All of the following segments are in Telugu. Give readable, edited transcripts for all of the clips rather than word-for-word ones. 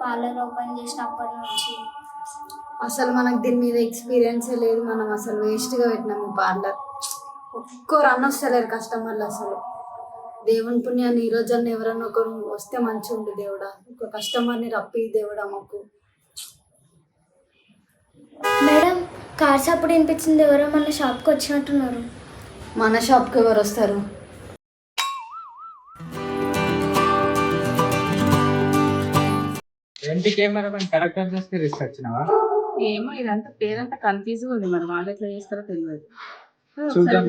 పార్లర్ ఓపెన్ చేసినప్పటి నుంచి. అసలు మనకు దీని మీద ఎక్స్పీరియన్సే లేదు. మనం అసలు వేస్ట్గా పెట్టినాము ఈ పార్లర్. ఒక్కో రన్ వస్తలేరు కస్టమర్లు అసలు. దేవుని పుణ్యాన్ని ఈ రోజన్నా ఎవరన్నా ఒకరు వస్తే మంచిగా ఉండు దేవుడా. ఒక కస్టమర్ని రప్పి దేవుడా మాకు. మేడం కార్స్ అప్పుడు వినిపించింది, ఎవరో మన షాప్కి వచ్చినట్టున్నారు. మన షాప్కి ఎవరు వస్తారు? ఏంటి కెమెరా కరెక్ట్ చేస్తే వచ్చినావా? ఏమో ఇదంతా పేరంతా కన్ఫ్యూజ్ ఉంది, మరి వాళ్ళు ఎట్లా చేస్తారో తెలియదు. చూద్దాం.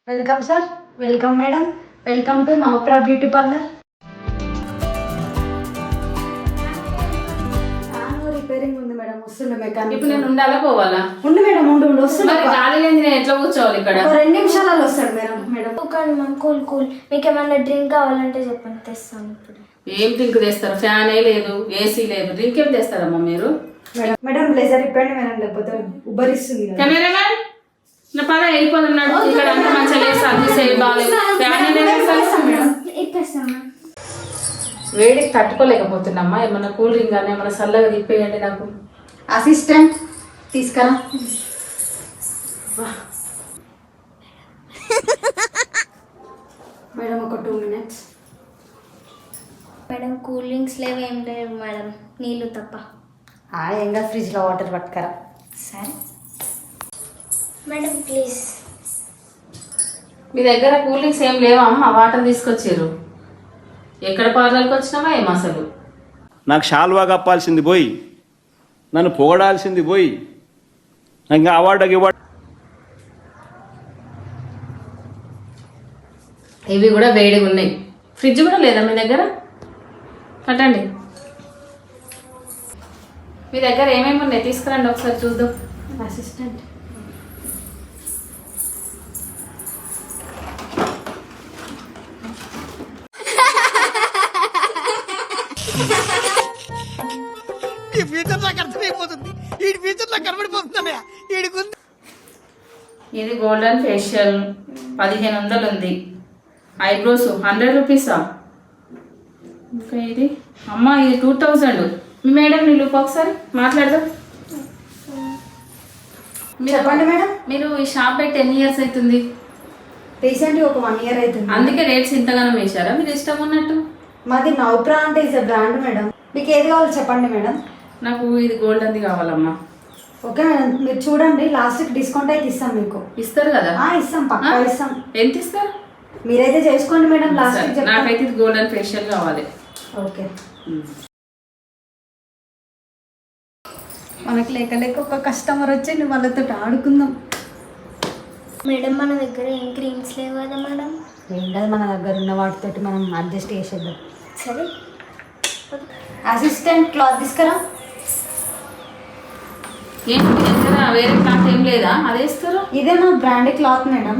Welcome sir. Welcome madam. Welcome to Navapra beauty parlour. Repairing ఉంది మేడం, వస్తుండే మెకానిక్. ఇప్పుడు నేను ఉండాలా పోవాలా? ఉండు మేడం, ఉండు వస్తుంది. గాలి లేని నేను ఎట్లా కూర్చోవాలి ఇక్కడ? 2 నిమిషాలలో వస్తాడు మేడం. మేడం కానీ మ్యామ్ కూల్ కూల్, మీకు ఏమన్నా డ్రింక్ కావాలంటే చెప్పండి, తెస్తాను ఇప్పుడు. ఏం డ్రింక్ తెస్తారు? ఫ్యాన్ లేదు, ఏసీ లేదు, డ్రింక్ ఏం తెస్తారమ్మా మీరు? మేడం మేడం బ్లేజర్ ఇప్పండి మేడం, లేకపోతే ఉబ్బరిస్తుంది. కెమెరామెన్ నా పద వెళ్ళిపోతున్నాడు. ఇక్కడ అంతా మంచిగా లేదు, సర్వీస్ ఏమి బాగాలేదు. వేడికి తట్టుకోలేకపోతున్నామ్మా. ఏమన్నా కూల్ డ్రింక్ కానీ ఏమన్నా చల్లగా తిప్పేయండి నాకు. అసిస్టెంట్ తీసుకురా. మేడం ఒక 2 minutes. మేడం కూల్ డ్రింక్స్ లేవు, ఏం లేవు మేడం, నీళ్ళు తప్ప. ఏం కాదు, ఫ్రిడ్జ్లో వాటర్ పట్టుకరా. సరే మేడం ప్లీజ్. మీ దగ్గర కూల్ డ్రింక్స్ ఏం లేవా అమ్మ? వాటర్ తీసుకొచ్చారు. ఎక్కడ పార్లర్కి వచ్చినావా ఏం అసలు? నాకు షాల్వా కప్పాల్సింది పోయి, నన్ను పొగడాల్సింది పోయి, ఇంకా అవార్డు ఇవి కూడా వేడిగా ఉన్నాయి. ఫ్రిడ్జ్ కూడా లేదా మీ దగ్గర? కట్టండి. మీ దగ్గర ఏమేమి ఉన్నాయి తీసుకురండి ఒకసారి చూద్దాం. అసిస్టెంట్ ఇది గోల్డెన్ ఫేషియల్ 1500 ఉంది. ఐబ్రోస్ 100 రూపీసా? ఇంకా ఇది అమ్మ ఇది 2000. మీ మేడం నీళ్ళు ఒకసారి మాట్లాడదాం. చెప్పండి మేడం. మీరు ఈ షాప్ పెట్టి ఎన్ని ఇయర్స్ అవుతుంది? రీసెంట్గా ఒక 1 year అవుతుంది. అందుకే రేట్స్ ఇంతగానో వేశారా మీరు ఇష్టం ఉన్నట్టు? మాది నవప్రా అంటే ఇస్ బ్రాండ్ మేడం. మీకు ఏది కావాలో చెప్పండి మేడం. నాకు ఇది గోల్డెన్ది కావాలమ్మా. ఓకే మేడం, మీరు చూడండి, లాస్ట్కి డిస్కౌంట్ అయితే ఇస్తాం మీకు. ఇస్తారు కదా? ఇస్తాం, పక్కా ఇస్తాం. ఎంత ఇస్తారు? మీరైతే చేసుకోండి మేడం, లాస్ట్. నాకైతే ఇది గోల్డెన్ ఫేషియల్ కావాలి. ఓకే. మనకు లేక లేక ఒక కస్టమర్ వచ్చి నువ్వు వాళ్ళతో ఆడుకుందాం. మేడం మన దగ్గర ఏం క్రీమ్స్ లేవు కదా మేడం? ఏం కాదు, మన దగ్గర ఉన్న వాటితోటి మనం అడ్జస్ట్ చేసేద్దాం. సరే. అసిస్టెంట్ క్లాత్ తీసుకురా. ఏంటి మీ దగ్గర వేరే క్లాత్ ఏం లేదా? అదే ఇస్తారు. ఇదే మా బ్రాండ్ క్లాత్ మేడం.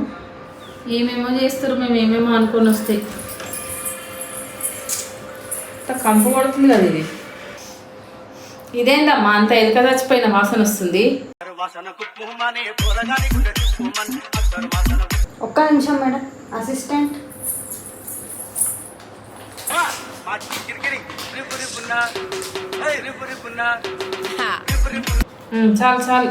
ఏమేమో చేస్తారు, మేము ఏమేమో అనుకొని వస్తాయి. కంపు పడుతుంది కదా ఇది. ఇదేందమ్మా అంత ఎలుక చచ్చిపోయిన వాసన వస్తుంది? ఒక్క నిమిషం మేడం. అసిస్టెంట్ చాలు చాలు.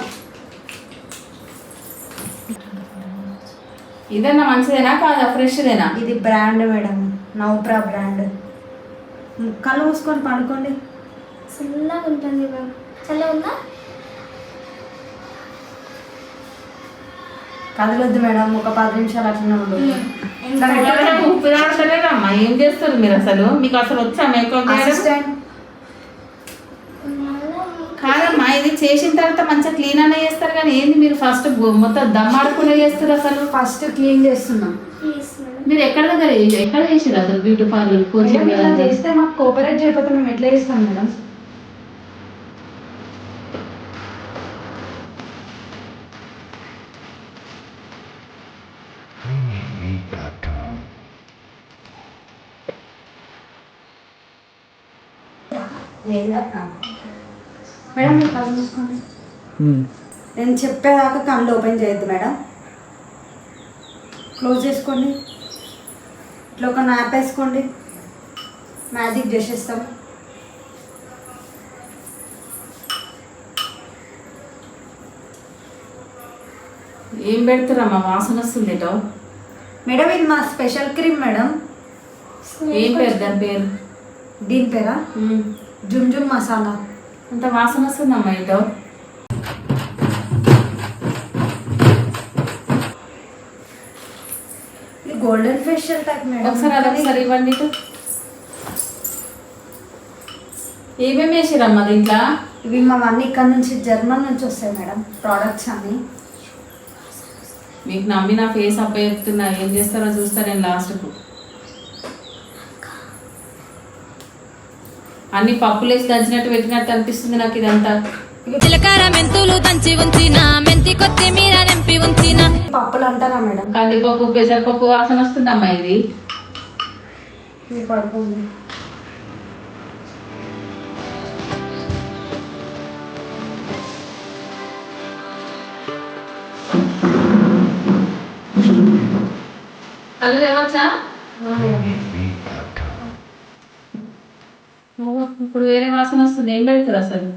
ఇదన్నా మంచిదేనా కాదా? ఫ్రెష్దేనా? ఇది బ్రాండ్ మేడం, నవప్రా బ్రాండ్. కళ్ళు మూసుకొని పడుకోండి. చల్లగా ఉంటుంది మ్యామ్. చల్లగా ఉందా? కదలొద్దు మేడం, ఒక 10 నిమిషాలు అట్లనే ఉండదు. ఉప్పు తాగలేదమ్మా. ఏం చేస్తారు మీరు అసలు? మీకు అసలు వచ్చా మేకప్? కాదమ్మా, ఇది చేసిన తర్వాత మంచిగా క్లీన్ అనే చేస్తారు కానీ ఏంది మీరు ఫస్ట్ మొత్తం దమ్మాడుకునే చేస్తారు అసలు? ఫస్ట్ క్లీన్ చేస్తున్నాం. మీరు ఎక్కడ చేసారు అసలు బ్యూటీ పార్లర్ కోచింగ్? చేస్తే మాకు కోఆపరేట్ చేయకపోతే మేము ఎట్లా చేస్తాం మేడం? మేడం మీరు కళ్ళు చూసుకోండి. నేను చెప్పేదాకా కళ్ళు ఓపెన్ చేయొద్దు మేడం. క్లోజ్ చేసుకోండి. ఇట్లా ఒక నాప్ వేసుకోండి, మ్యాజిక్ చేసేస్తాం. ఏం పెడతారమ్మా? వాసన వస్తుంది ఏటో. మేడం ఇది మా స్పెషల్ క్రీమ్ మేడం. ఏం పేరు దాని పేరు? దీని పేరా జుమ్ జుమ్ మసాలా. అంత వాసన వస్తుందమ్మా ఏటో. ఇది గోల్డెన్ ఫేషియల్ టైప్ మేడం. ఒకసారి అదొకసారి ఇవ్వండి ఇటు. ఏమేమి వేసిరమ్మా దీంట్లో? ఇవి మావన్నీ ఇక్కడ నుంచి జర్మన్ నుంచి వస్తాయి మేడం ప్రోడక్ట్స్ అన్నీ. మీకు నమ్మి నా ఫేస్ అప్ప చెప్తున్నా, ఏం చేస్తారో చూస్తా నేను లాస్ట్కు. అన్ని పప్పులేసి దంచినట్టు పెట్టినట్టు అనిపిస్తుంది నాకు ఇదంతా. జీలకర్ర మెంతులు దంచి ఉంచిన మెంతి కొత్తిమీర నింపి ఉంచిన పప్పులు అంటారా మేడం? కందిపప్పు పెసరపప్పు వాసన వస్తుందమ్మా ఇది. ఇది పడుకోండి. కళ్ళు ఏమొచ్చా? ఇప్పుడు వేరే వాసన వస్తుంది. ఏం పెడతారు అసలు?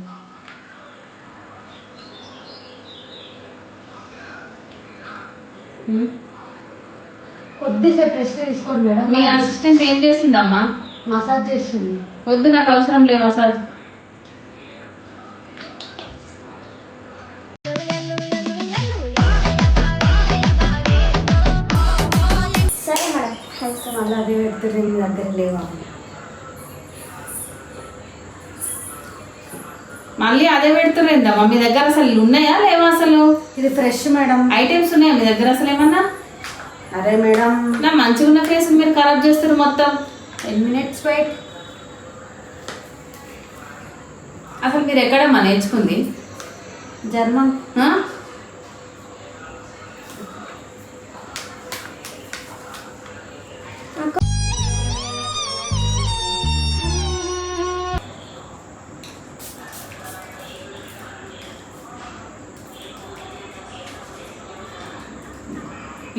కొద్దిసేపు రెస్ట్ తీసుకోండి మేడం. మీ అసిస్టెంట్ ఏం చేసిందమ్మా? మసాజ్ చేస్తుంది. వద్దు, నాకు అవసరం లేదు మసాజ్. సరే మేడం వెళ్తాం. మళ్ళీ అదే పెడుతుంది మీ దగ్గర లేవా? మళ్ళీ అదే పెడుతున్నాయిందమ్మా మీ దగ్గర? అసలు ఉన్నాయా లేవా అసలు? ఇది ఫ్రెష్ మేడం. ఐటమ్స్ ఉన్నాయా మీ దగ్గర అసలు ఏమన్నా? అరే మేడం నా మంచిగా ఉన్న ఫేస్ మీరు ఖరాబ్ చేస్తారు మొత్తం. 10 minutes వెయిట్. అసలు మీరు ఎక్కడమ్మా నేర్చుకుంది? జర్మన్. ఆ?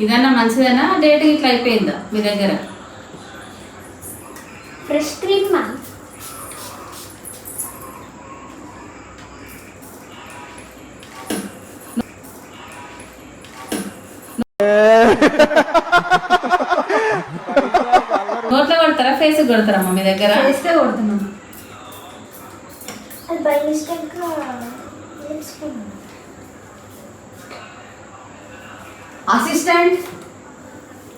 ఇదన్నా మంచిదేనా? డేట్ ఇట్లా అయిపోయిందా మీ దగ్గర? Fresh cream ma'am. నోట్లో కొడతారా ఫేస్ కొడతారమ్మా మీ దగ్గర? చేస్తే కొడుతున్నాం. అది బై మిస్టేక్గా నేర్చుకున్నాను. అసిస్టెంట్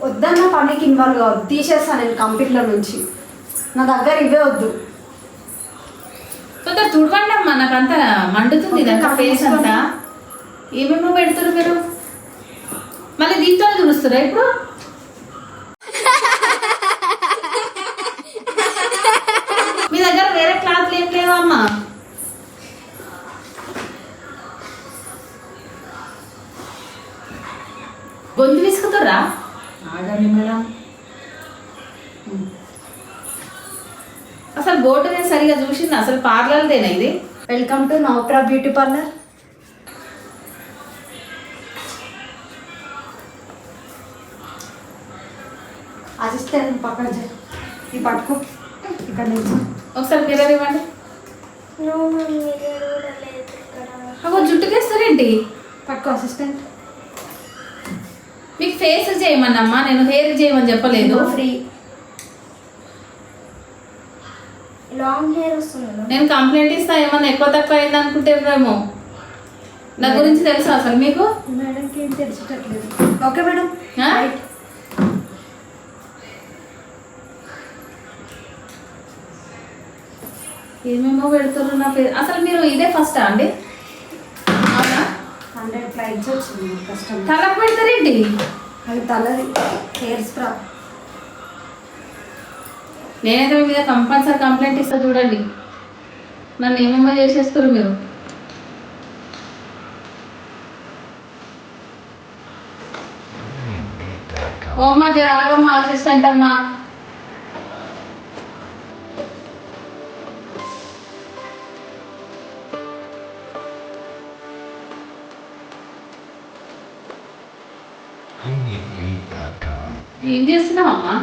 వద్దన్న పనికి ఇన్వాల్వ్ కావద్దు. తీసేస్తాను నేను కంప్యూటర్లో నుంచి. నా దగ్గర ఇవే వద్దు. కొంత తుడవండి అమ్మా, నాకు అంతా మండుతుంది ఇదంతా ఫేస్ అంతా. ఏమేమో పెడుతున్నారు మీరు? మళ్ళీ దీంతో తుడుస్తారా ఇప్పుడు? మీ దగ్గర వేరే క్లాత్లు ఏం లేవా అమ్మా? గొంతు విసుకుతారా? ఆగండి మేడం. అసలు బోర్డు నేను సరిగా చూసింది అసలు పార్లర్దేనా ఇది? Welcome to Navapra beauty parlour. Assistant పక్కన ఈ పట్టుకో. ఇక్కడ నుంచి ఒకసారి మిర్రర్ ఇవ్వండి. నువ్వు మీరు కూడా లేదు ఇక్కడ. అగో జుట్టుకేస్తారేంటి? పట్టుకో అసిస్టెంట్. మీకు ఫేస్ చేయమన్నమ్మా, నేను హెయిర్ చేయమని చెప్పలేదు. ఫ్రీ. లాంగ్ హెయిర్ వస్తుంది. నేను కంప్లైంట్ ఇస్తా, ఏమన్నా ఎక్కువ తక్కువ అయింది అనుకుంటేమో. నా గురించి తెలుసా అసలు మీకు? మేడంకి ఏం తెలిసేటట్లేదు. Okay madam. ఆ? రైట్. ఏమేమో పెడుతున్నారు నా ఫేస్. అసలు మీరు ఇదే ఫస్టా అండి? అవునా? 100 క్లయింట్స్ వచ్చింది కస్టమర్. తలకు పెడతారేంటి? అది తలది హెయిర్ స్ప్రా. నేనైతే మీ మీద కంపల్సరీ కంప్లైంట్ ఇస్తా. చూడండి నన్ను ఏమేమో చేసేస్తారు మీరు. ఓమా జరాగమ్మా అసిస్టెంట్ అమ్మా. ఏం చేస్తున్నావు అమ్మా?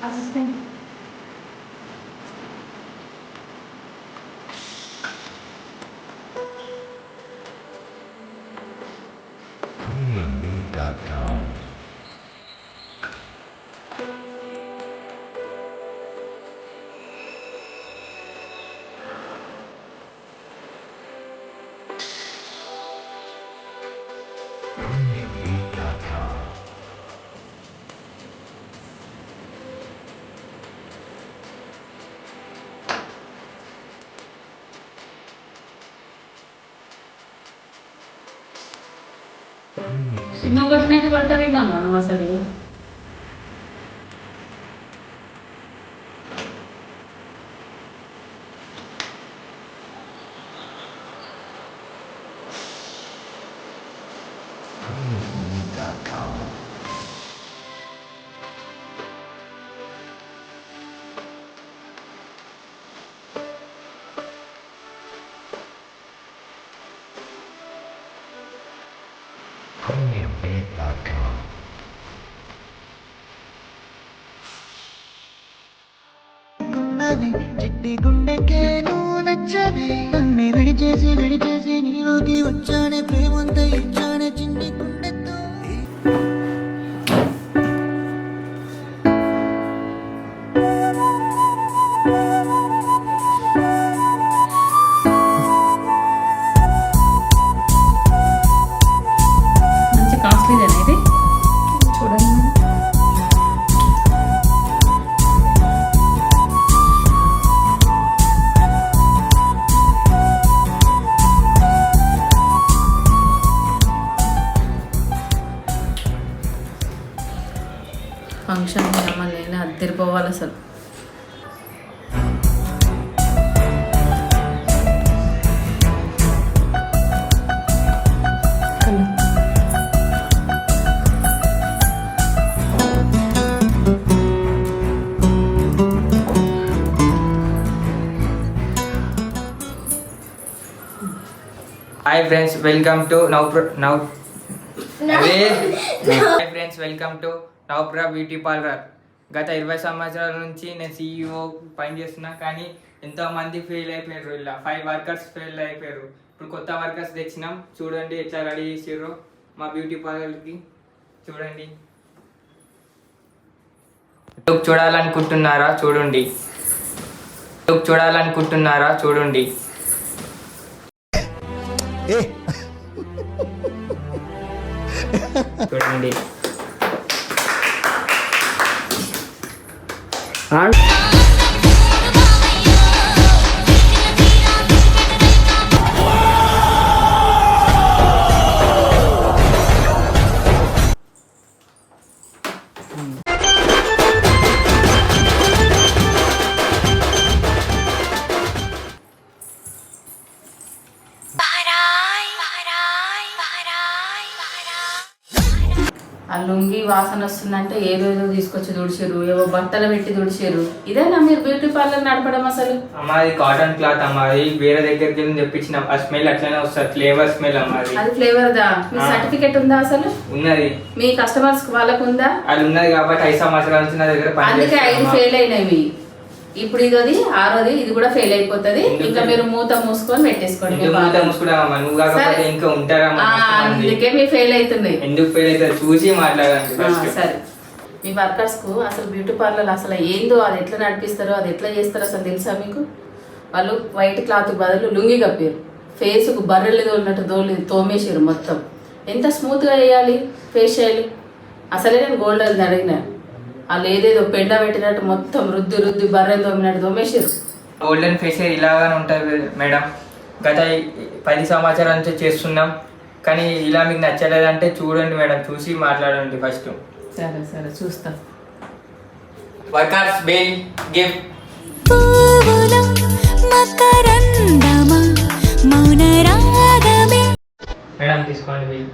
అసిస్టెంట్ సినిమా కొట్టినట్టు కొడతావు అమ్మా నువ్వు అసలు. చిట్టి గుండెకే నువ్వు నచ్చవే నన్ను విడిచేసి నీలోకి వచ్చానే ప్రేమంతా ఇచ్చానే చిన్ని గుండెతో మంచి కాస్ట్లీదేనా ఇది? చూడండి మేడం. ఫంక్షన్ మళ్ళీ అద్దరిపోవాలి అసలు. Hi friends welcome to hi friends welcome to Navapra beauty parlour. గత 20 సంవత్సరాల నుంచి నేను CEO పనిచేస్తున్నా, కానీ ఎంతోమంది ఫెయిల్ అయిపోయారు. ఇలా 5 వర్కర్స్ ఫెయిల్ అయిపోయారు. ఇప్పుడు కొత్త వర్కర్స్ తెచ్చినాం. చూడండి ఎట్లా రెడీ చేసారో మా బ్యూటీ పార్లర్కి. చూడండి. లుక్ చూడాలనుకుంటున్నారా? చూడండి. లుక్ చూడాలనుకుంటున్నారా? చూడండి. చూడండి. ఆ లుంగి వాసన వస్తుందంటే ఏదో తీసుకొచ్చి తుడిచారు, ఏవో బట్టలు పెట్టి తుడిచారు. ఇదేనా మీరు బ్యూటీ పార్లర్ నడపడం అసలు? అమ్మాది కాటన్ క్లాత్ అమ్మాది, వేరే దగ్గరికి వెళ్ళి తెప్పించిన. ఆ స్మెల్ అట్లనే వస్తుంది, ఫ్లేవర్ స్మెల్ అమ్మాది. అది ఫ్లేవర్ దా? మీ సర్టిఫికెట్ ఉందా అసలు? ఉన్నది. మీ కస్టమర్స్ వాళ్ళకు ఉందా? అది ఉన్నది కాబట్టి 5 సంవత్సరాల నుంచి నా దగ్గర అందుకే 5 ఫెయిల్ అయినవి. ఇప్పుడు ఇది 6ది, ఇది కూడా ఫెయిల్ అయిపోతుంది. ఇంకా మీరు మూత మూసుకొని పెట్టేసుకోండి. నువ్వు కాకపోతే ఇంకా ఉంటారా? అందుకే మీ ఫెయిల్ అవుతున్నాయి. ఎందుకు ఫెయిల్ అవుతుంది చూసి మాట్లాడాలి. సరే, మీ వర్కర్స్ కు అసలు బ్యూటీ పార్లర్ అసలు ఏందో, అది ఎట్లా నడిపిస్తారో, అది ఎట్లా చేస్తారో అసలు తెలుసా మీకు? వాళ్ళు వైట్ క్లాత్ బదులు లుంగి కప్పారు, ఫేస్కు బర్రెలు తోలినట్టు తోమేసారు మొత్తం. ఎంత స్మూత్గా వేయాలి ఫేషియల్? అసలే నేను గోల్డ్ అడిగినా, వాళ్ళు ఏదేదో పెండ పెట్టినట్టు మొత్తం రుద్ది బర్రెలు తోమినట్టు తోమేసారు. గోల్డెన్ ఫేషియల్ ఇలాగానే ఉంటుంది మేడం. గత 10 సంవత్సరాల నుంచి చేస్తున్నాం, కానీ ఇలా మీకు నచ్చలేదంటే చూడండి మేడం, చూసి మాట్లాడండి ఫస్ట్. సరే సరే చూస్తా. Workers bill give. మేడం తీసుకోండి బిల్.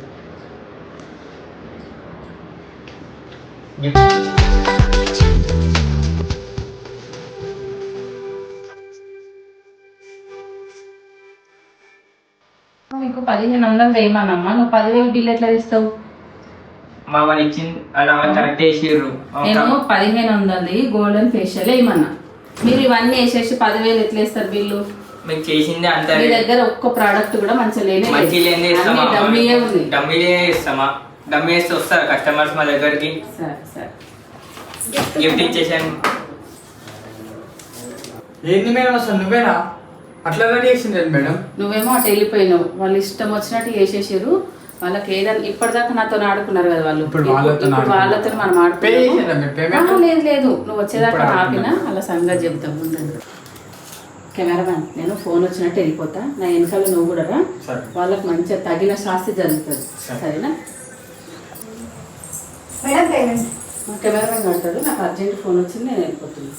మీకు నీకు 1500 వేయమనమ్మా, నువ్వు 10,000 బిల్ ఎట్లా తీస్తావు? మా వాళ్ళు ఇచ్చింది అలా కరెక్ట్ వేసిర్రు. నేను 1500 గోల్డెన్ ఫేషియల్ వేయమన్నా. మీరు ఇవన్నీ వేసేసి 10,000 ఎట్లా వేస్తారు బిల్లు? మీకు చేసింది అంత మీ దగ్గర ఒక్క ప్రోడక్ట్ కూడా మంచిగా లేనే మంచి లేని ఇస్తామా? డమ్మీయే ఉంది. డమ్మీలే ఇస్తామా? డమ్మీ వేస్తే వస్తారు కస్టమర్స్ మా దగ్గరికి. సరే సరే గిఫ్ట్ ఇచ్చేసాను. ఏంది మేడం అసలు నువ్వేనా అట్లా రెడీ చేసింది మేడం? నువ్వేమో అటు వెళ్ళిపోయినావు, వాళ్ళు ఇష్టం వచ్చినట్టు చేసేసారు. వాళ్ళకి ఏదైనా ఇప్పటిదాకా నాతో ఆడుకున్నారు కదా వాళ్ళు, ఇప్పుడు వాళ్ళతో మనం Pay చేసారా మీరు payment? ఆడుకున్నాం. లేదు లేదు, నువ్వు వచ్చేదాకా ఆపినా అలా సంగతి చెప్తాం. ఉండండి కెమెరామ్యాన్, నేను ఫోన్ వచ్చినట్టు వెళ్ళిపోతా, నా వెనకాల నువ్వు కూడా రా. సరే. వాళ్ళకి మంచిగా తగిన శాస్తి జరుగుతుంది. సరేనా? మేడం పేమెంట్ మా కెమెరామ్యాన్ కడతాడు, నాకు అర్జెంట్ ఫోన్ వచ్చింది, నేను వెళ్ళిపోతున్నాను.